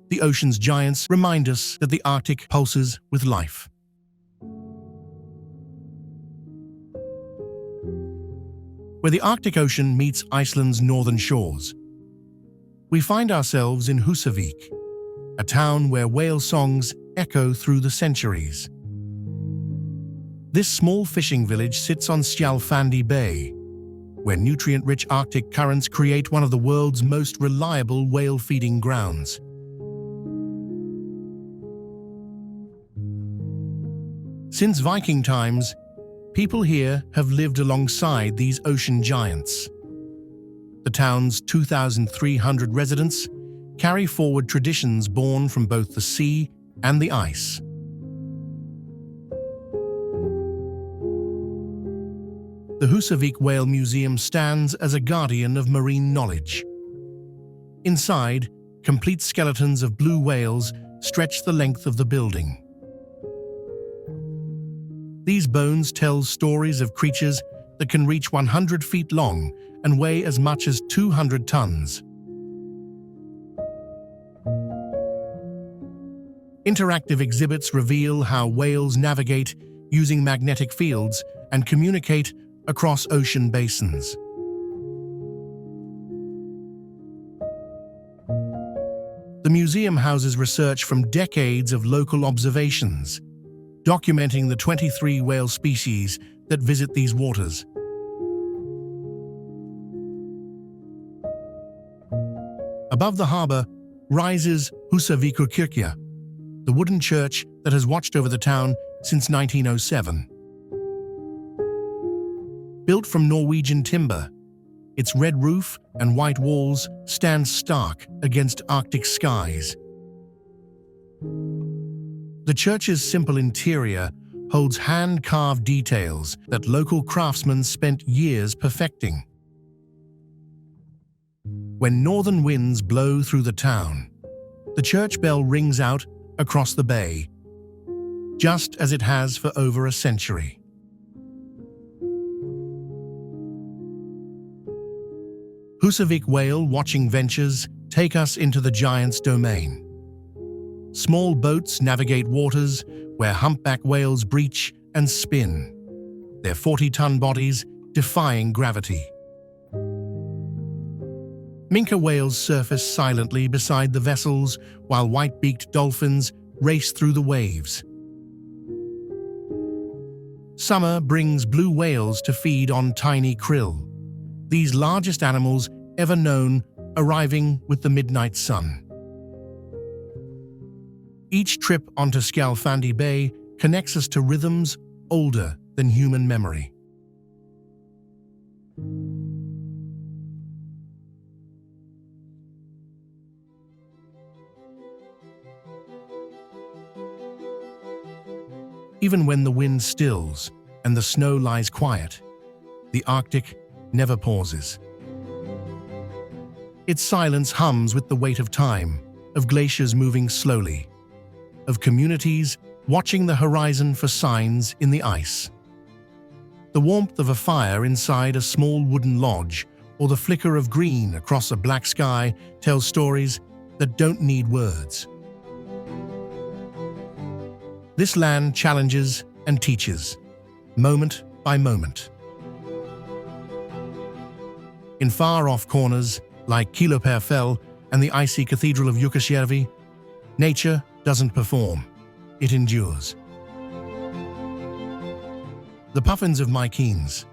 the ocean's giants remind us that the Arctic pulses with life. Where the Arctic Ocean meets Iceland's northern shores, we find ourselves in Húsavík, a town where whale songs echo through the centuries. This small fishing village sits on Skjálfandi Bay, where nutrient-rich Arctic currents create one of the world's most reliable whale feeding grounds. Since Viking times, people here have lived alongside these ocean giants. The town's 2,300 residents carry forward traditions born from both the sea and the ice. The Húsavík Whale Museum stands as a guardian of marine knowledge. Inside, complete skeletons of blue whales stretch the length of the building. These bones tell stories of creatures that can reach 100 feet long and weigh as much as 200 tons. Interactive exhibits reveal how whales navigate using magnetic fields and communicate across ocean basins. The museum houses research from decades of local observations, documenting the 23 whale species that visit these waters. Above the harbor rises Húsavíkurkirkja, the wooden church that has watched over the town since 1907. Built from Norwegian timber, its red roof and white walls stand stark against Arctic skies. The church's simple interior holds hand-carved details that local craftsmen spent years perfecting. When northern winds blow through the town, the church bell rings out across the bay, just as it has for over a century. Húsavík whale watching ventures take us into the giant's domain. Small boats navigate waters where humpback whales breach and spin, their 40-ton bodies defying gravity. Minke whales surface silently beside the vessels while white-beaked dolphins race through the waves. Summer brings blue whales to feed on tiny krill, these largest animals ever known arriving with the midnight sun. Each trip onto Skjálfandi Bay connects us to rhythms older than human memory. Even when the wind stills and the snow lies quiet, the Arctic never pauses. Its silence hums with the weight of time, of glaciers moving slowly, of communities watching the horizon for signs in the ice. The warmth of a fire inside a small wooden lodge or the flicker of green across a black sky tells stories that don't need words. This land challenges and teaches, moment by moment. In far-off corners, like Kiloperfell and the icy cathedral of Jukkasjärvi, nature doesn't perform, it endures. The puffins of Mykines,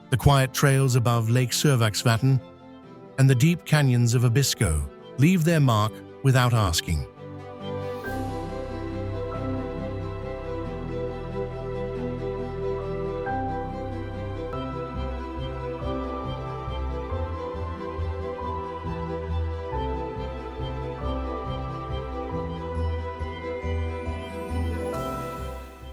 the quiet trails above Lake Sørvágsvatn, and the deep canyons of Abisko leave their mark without asking.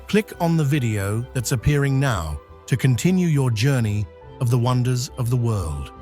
Click on the video that's appearing now to continue your journey of the wonders of the world.